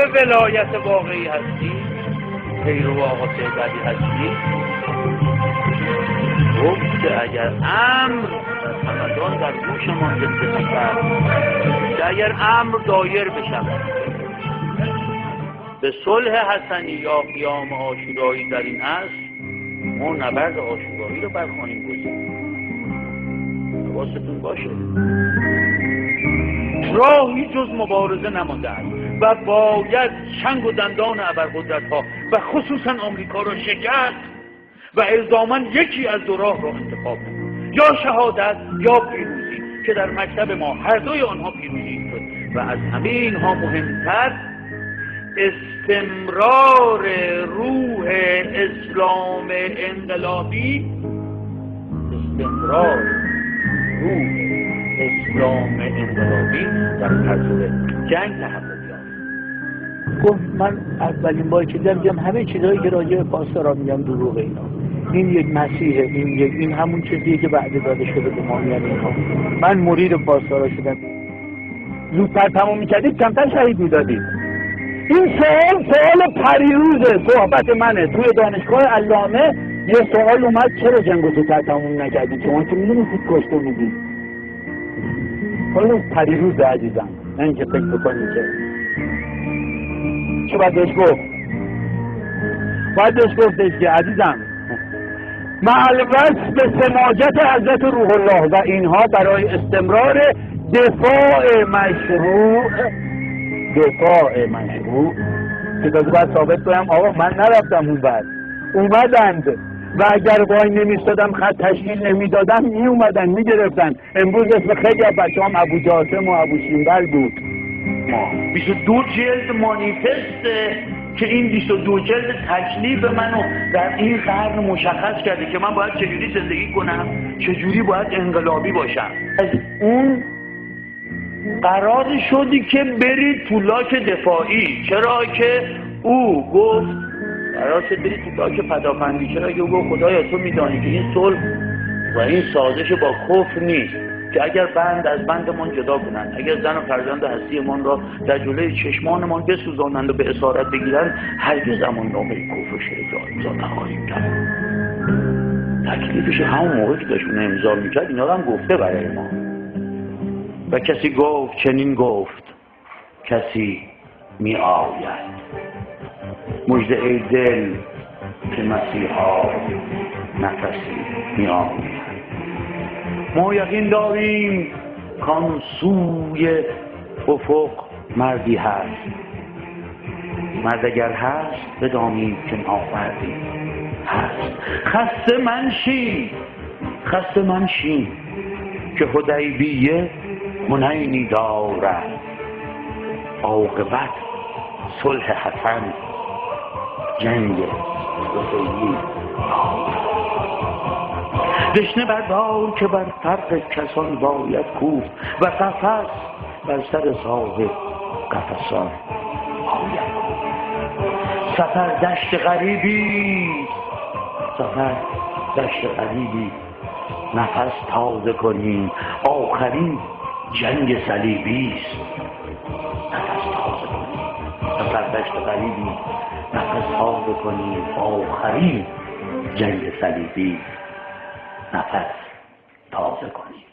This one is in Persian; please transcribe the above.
ولایت واقعی هستی؟ پیرو آقا سیدعلی هستی؟ گفت که اگر امر در همدان در گوشمان زنده کرد، که اگر امر دایر بشود به صلح حسنی یا قیام عاشورایی در این عصر، ما نبرد عاشورایی رو برخوانیم گذاریم. حواستون باشه راهی جز مبارزه نمانده است و باید چنگ و دندان ابرقدرت‌ها و خصوصا آمریکا را شکست و الزاماً یکی از دو راه را انتخاب کنیم، یا شهادت یا پیروزی، که در مکتب ما هر دوی آنها پیروزی شد. و از همه اینها مهمتر استمرار روح اسلام انقلابی، استمرار روح اسلام انقلابی در طرز جنگ تحقق یافت. گفت من اولین باری که دیدم همه چیزایی که راجع به پاسدارا میگم دروغه. این یک مسیحه، این همون چیزیه که بعد داده شده به ما میاد. من مرید پاسدارا شدم. زودتر تموم میکردید کمتر شهید میدادید. این سوال پریروزه صحبت منه توی دانشگاه علامه. یه سوال اومد چرا جنگو زودتر تموم نکردید؟ شما که میدونید خود کشته میدید. حالا پریروزه عزیزم، نه اینکه فکر بکنید که چه باید بهش گفت؟ باید بهش گفتش که عزیزم معلومت به سماجت حضرت روح الله و اینها برای استمرار دفاع مشروع که تازه باید ثابت کنم آقا من نرفتم اون بعد اومدند و اگر وای نمیستادم خط تشکیل نمیدادم می اومدن می گرفتن. امروز اسم خیلی از بچه هم ابو جاسم و ابو شینبل بود. 22 جلد مانیفسته که این 22 جلد تکلیف منو در این قرن مشخص کرده که من باید چجوری زندگی کنم، چجوری باید انقلابی باشم. از اون قرار شدی که برید تو لاک دفاعی. چرا که او گفت قرار شد برید تو لاک پدافندی. چرا که او گفت خدایا تو میدانی که این صلح و این سازش با کفر نیست که اگر بند از بندمان جدا کنند، اگر زن و فرزند هستیمان را در جلوی چشمانمان بسوزانند و به اسارت بگیرند، هرگز امان نامه کفر و شرک را امضا نخواهیم کرد. تکلیفش همون موقع که داشت اون امضا میکرد اینا هم گفته برای ما. و کسی گفت چنین گفت کسی می آید مژده ای دل که مسیحا نفسی می آید. ما یقین داریم کان سوی افق مردی هست. مرد اگر هست بدانید که نامردی هست. خسته من شین که حدیبیه حنینی دارد. عاقبت صلح حسن جنگ حسینی. دشنه بردار که بر فرق کسان باید کوفت و قفس بر سر صاحب قفسان باید. سفر دشت غریبی نفس تازه کنیم. آخرین جنگ صلیبی است. نفس تازه کنیم. سفر دشت غریبی نفس تازه کنیم. آخرین جنگ صلیبی نفس تازه کنیم.